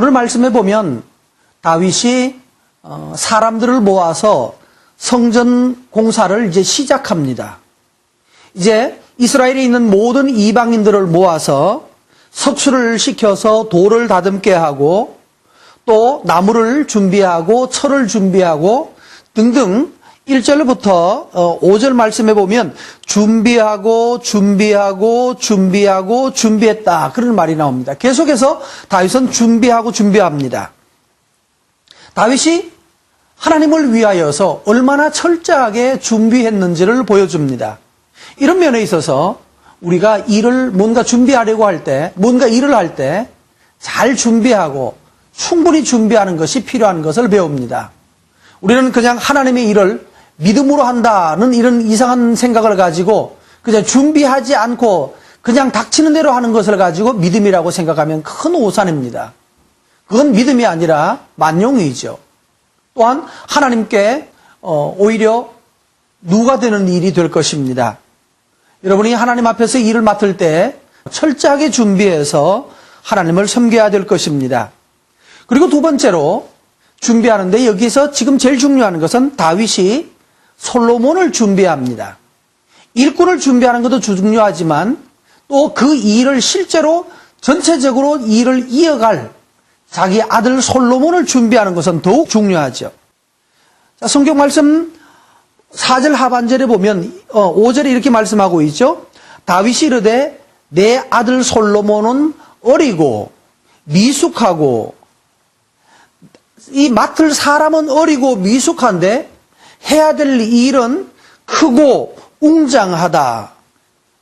오늘 말씀해 보면 다윗이 사람들을 모아서 성전 공사를 이제 시작합니다. 이제 이스라엘에 있는 모든 이방인들을 모아서 석수를 시켜서 돌을 다듬게 하고 또 나무를 준비하고 철을 준비하고 등등 1절부터 5절 말씀해 보면 준비했다 그런 말이 나옵니다. 계속해서 다윗은 준비합니다. 다윗이 하나님을 위하여서 얼마나 철저하게 준비했는지를 보여줍니다. 이런 면에 있어서 우리가 뭔가 준비하려고 할 때, 뭔가 일을 할 때 잘 준비하고 충분히 준비하는 것이 필요한 것을 배웁니다. 우리는 그냥 하나님의 일을 믿음으로 한다는 이런 이상한 생각을 가지고 그냥 준비하지 않고 그냥 닥치는 대로 하는 것을 가지고 믿음이라고 생각하면 큰 오산입니다. 그건 믿음이 아니라 만용이죠. 또한 하나님께 오히려 누가 되는 일이 될 것입니다. 여러분이 하나님 앞에서 일을 맡을 때 철저하게 준비해서 하나님을 섬겨야 될 것입니다. 그리고 두 번째로 준비하는데 여기서 지금 제일 중요한 것은 다윗이 솔로몬을 준비합니다. 일꾼을 준비하는 것도 중요하지만 또 그 일을 실제로 전체적으로 일을 이어갈 자기 아들 솔로몬을 준비하는 것은 더욱 중요하죠. 자, 성경 말씀 4절 하반절에 보면 5절에 이렇게 말씀하고 있죠. 다윗이 이르되 내 아들 솔로몬은 어리고 미숙하고 이 맡을 사람은 어리고 미숙한데 해야 될 일은 크고 웅장하다.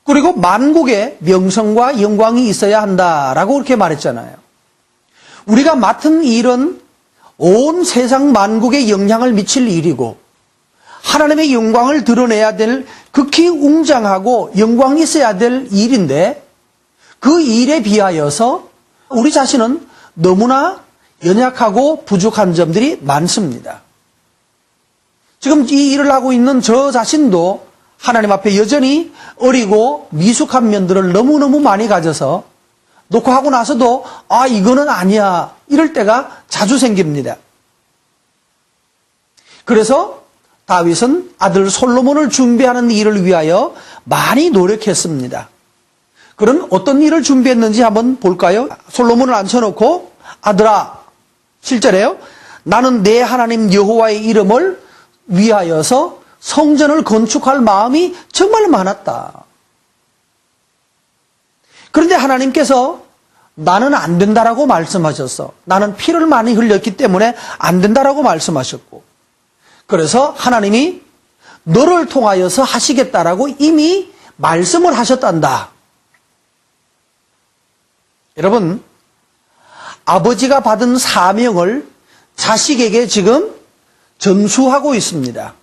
그리고 만국의 명성과 영광이 있어야 한다라고 그렇게 말했잖아요. 우리가 맡은 일은 온 세상 만국에 영향을 미칠 일이고 하나님의 영광을 드러내야 될 극히 웅장하고 영광이 있어야 될 일인데 그 일에 비하여서 우리 자신은 너무나 연약하고 부족한 점들이 많습니다. 지금 이 일을 하고 있는 저 자신도 하나님 앞에 여전히 어리고 미숙한 면들을 너무너무 많이 가져서 놓고 하고 나서도 이거는 아니야 이럴 때가 자주 생깁니다. 그래서 다윗은 아들 솔로몬을 준비하는 일을 위하여 많이 노력했습니다. 그런 어떤 일을 준비했는지 한번 볼까요? 솔로몬을 앉혀놓고 아들아 7절에요. 나는 내 하나님 여호와의 이름을 위하여서 성전을 건축할 마음이 정말 많았다. 그런데 하나님께서 나는 안 된다라고 말씀하셨어. 나는 피를 많이 흘렸기 때문에 안 된다라고 말씀하셨고 그래서 하나님이 너를 통하여서 하시겠다라고 이미 말씀을 하셨단다. 여러분, 아버지가 받은 사명을 자식에게 지금 전수하고 있습니다.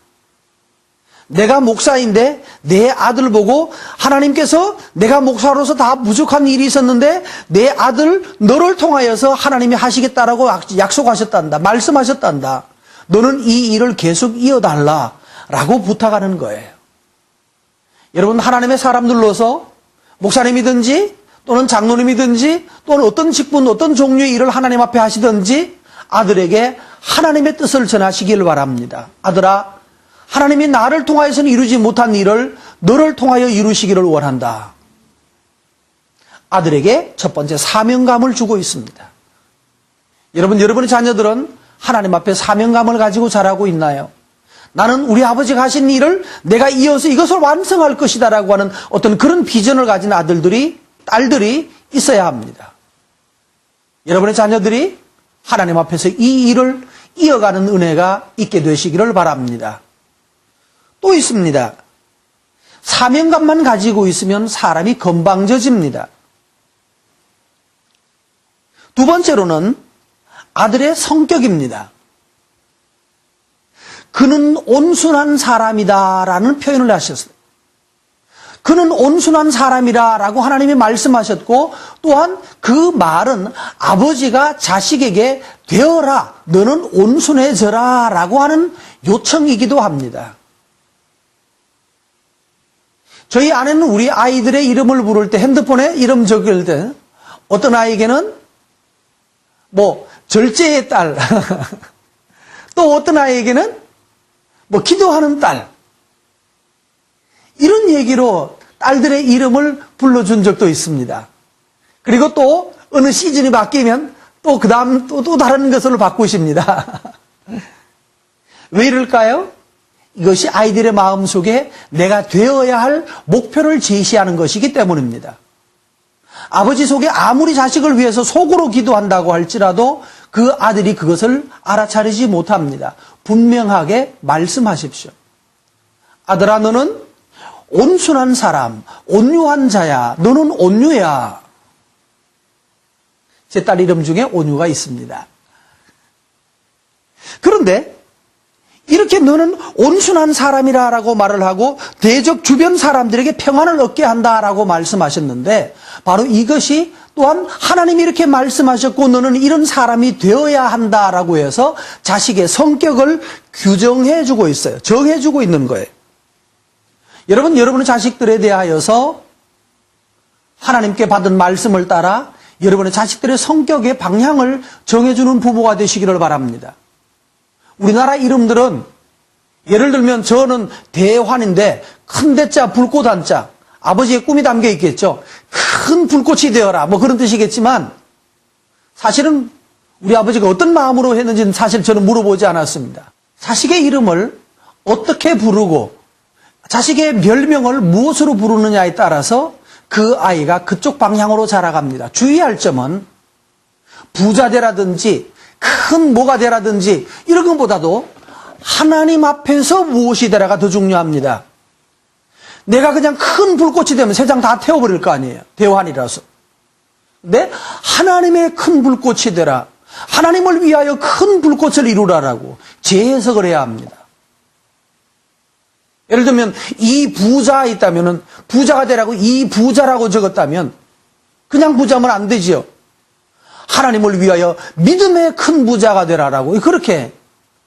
내가 목사인데 내 아들 보고 하나님께서 내가 목사로서 다 부족한 일이 있었는데 내 아들 너를 통하여서 하나님이 하시겠다라고 약속하셨단다. 말씀하셨단다. 너는 이 일을 계속 이어달라라고 부탁하는 거예요. 여러분 하나님의 사람들로서 목사님이든지 또는 장로님이든지 또는 어떤 직분 어떤 종류의 일을 하나님 앞에 하시든지 아들에게 하나님의 뜻을 전하시길 바랍니다. 아들아 하나님이 나를 통하여서는 이루지 못한 일을 너를 통하여 이루시기를 원한다. 아들에게 첫 번째 사명감을 주고 있습니다. 여러분의 자녀들은 하나님 앞에 사명감을 가지고 자라고 있나요? 나는 우리 아버지가 하신 일을 내가 이어서 이것을 완성할 것이다라고 하는 어떤 그런 비전을 가진 딸들이 있어야 합니다. 여러분의 자녀들이 하나님 앞에서 이 일을 이어가는 은혜가 있게 되시기를 바랍니다. 또 있습니다. 사명감만 가지고 있으면 사람이 건방져집니다. 두 번째로는 아들의 성격입니다. 그는 온순한 사람이다라는 표현을 하셨어요. 그는 온순한 사람이라고 하나님이 말씀하셨고 또한 그 말은 아버지가 자식에게 되어라, 너는 온순해져라 라고 하는 요청이기도 합니다. 저희 아내는 우리 아이들의 이름을 부를 때 핸드폰에 이름 적을 때 어떤 아이에게는 절제의 딸, 또 어떤 아이에게는 기도하는 딸, 이런 얘기로 딸들의 이름을 불러준 적도 있습니다. 그리고 또 어느 시즌이 바뀌면 또 그 다음 또 다른 것으로 바꾸십니다. 왜 이럴까요? 이것이 아이들의 마음속에 내가 되어야 할 목표를 제시하는 것이기 때문입니다. 아버지 속에 아무리 자식을 위해서 속으로 기도한다고 할지라도 그 아들이 그것을 알아차리지 못합니다. 분명하게 말씀하십시오. 아들아, 너는 온순한 사람, 온유한 자야. 너는 온유야. 제 딸 이름 중에 온유가 있습니다. 그런데 이렇게 너는 온순한 사람이라고 말을 하고 대적 주변 사람들에게 평안을 얻게 한다라고 말씀하셨는데, 바로 이것이 또한 하나님이 이렇게 말씀하셨고 너는 이런 사람이 되어야 한다라고 해서 자식의 성격을 규정해주고 있어요. 정해주고 있는 거예요. 여러분의 자식들에 대하여서 하나님께 받은 말씀을 따라 여러분의 자식들의 성격의 방향을 정해주는 부모가 되시기를 바랍니다. 우리나라 이름들은 예를 들면 저는 대환인데 큰 대자 불꽃 한자, 아버지의 꿈이 담겨 있겠죠. 큰 불꽃이 되어라 그런 뜻이겠지만, 사실은 우리 아버지가 어떤 마음으로 했는지는 사실 저는 물어보지 않았습니다. 자식의 이름을 어떻게 부르고 자식의 별명을 무엇으로 부르느냐에 따라서 그 아이가 그쪽 방향으로 자라갑니다. 주의할 점은 부자되라든지 큰 뭐가 되라든지 이런 것보다도 하나님 앞에서 무엇이 되라가 더 중요합니다. 내가 그냥 큰 불꽃이 되면 세상 다 태워버릴 거 아니에요. 대환이라서. 근데 하나님의 큰 불꽃이 되라, 하나님을 위하여 큰 불꽃을 이루라라고 재해석을 해야 합니다. 예를 들면 이 부자 있다면은 부자가 되라고 이 부자라고 적었다면 그냥 부자면 안 되지요. 하나님을 위하여 믿음의 큰 부자가 되라라고 그렇게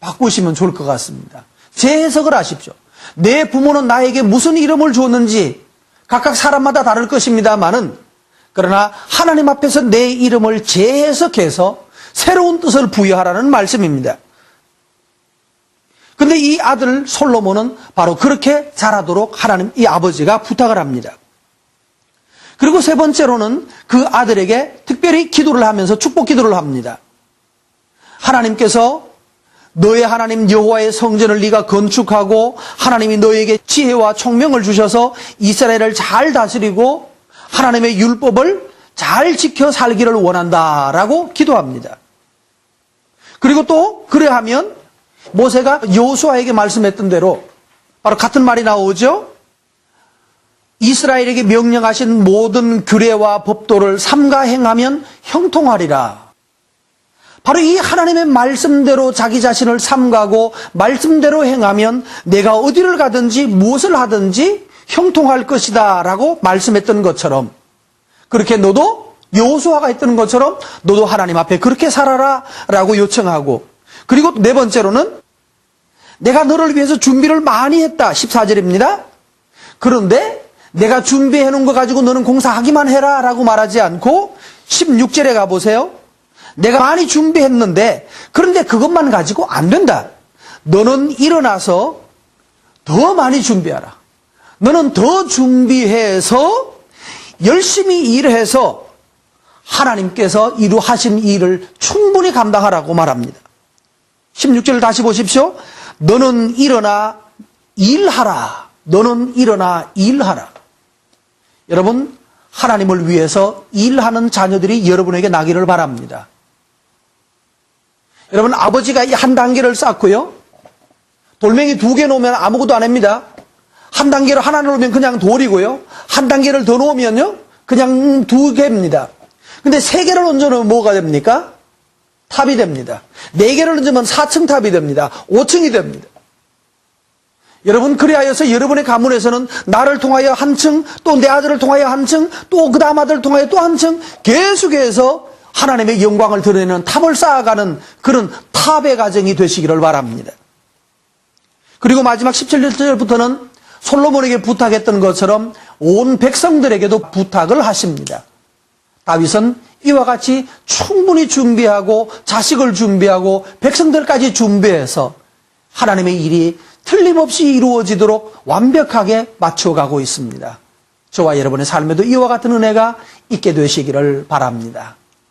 바꾸시면 좋을 것 같습니다. 재해석을 하십시오. 내 부모는 나에게 무슨 이름을 줬는지 각각 사람마다 다를 것입니다만은, 그러나 하나님 앞에서 내 이름을 재해석해서 새로운 뜻을 부여하라는 말씀입니다. 근데 이 아들 솔로몬은 바로 그렇게 자라도록 하나님, 이 아버지가 부탁을 합니다. 그리고 세 번째로는 그 아들에게 특별히 기도를 하면서 축복 기도를 합니다. 하나님께서 너의 하나님 여호와의 성전을 네가 건축하고 하나님이 너에게 지혜와 총명을 주셔서 이스라엘을 잘 다스리고 하나님의 율법을 잘 지켜 살기를 원한다라고 기도합니다. 그리고 또 그래하면 모세가 여호수아에게 말씀했던 대로 바로 같은 말이 나오죠. 이스라엘에게 명령하신 모든 규례와 법도를 삼가 행하면 형통하리라. 바로 이 하나님의 말씀대로 자기 자신을 삼가고 말씀대로 행하면 내가 어디를 가든지 무엇을 하든지 형통할 것이다 라고 말씀했던 것처럼, 그렇게 너도 여호수아가 했던 것처럼 너도 하나님 앞에 그렇게 살아라 라고 요청하고, 그리고 네 번째로는 내가 너를 위해서 준비를 많이 했다. 14절입니다. 그런데 내가 준비해 놓은 거 가지고 너는 공사하기만 해라 라고 말하지 않고 16절에 가보세요. 내가 많이 준비했는데 그런데 그것만 가지고 안 된다. 너는 일어나서 더 많이 준비하라. 너는 더 준비해서 열심히 일해서 하나님께서 이루하신 일을 충분히 감당하라고 말합니다. 16절을 다시 보십시오. 너는 일어나 일하라. 너는 일어나 일하라. 여러분, 하나님을 위해서 일하는 자녀들이 여러분에게 나기를 바랍니다. 여러분, 아버지가 이 한 단계를 쌓고요, 돌멩이 2개 놓으면 아무것도 안 합니다. 한 단계를 하나 놓으면 그냥 돌이고요, 한 단계를 더 놓으면요 그냥 2개입니다. 근데 3개를 얹어놓으면 뭐가 됩니까? 탑이 됩니다. 4개를 얹으면 4층 탑이 됩니다. 5층이 됩니다. 여러분, 그리하여서 여러분의 가문에서는 나를 통하여 한 층, 또 내 아들을 통하여 한 층, 또 그 다음 아들을 통하여 또 한 층, 계속해서 하나님의 영광을 드러내는 탑을 쌓아가는 그런 탑의 가정이 되시기를 바랍니다. 그리고 마지막 17절부터는 솔로몬에게 부탁했던 것처럼 온 백성들에게도 부탁을 하십니다. 다윗은 이와 같이 충분히 준비하고 자식을 준비하고 백성들까지 준비해서 하나님의 일이 틀림없이 이루어지도록 완벽하게 맞춰가고 있습니다. 저와 여러분의 삶에도 이와 같은 은혜가 있게 되시기를 바랍니다.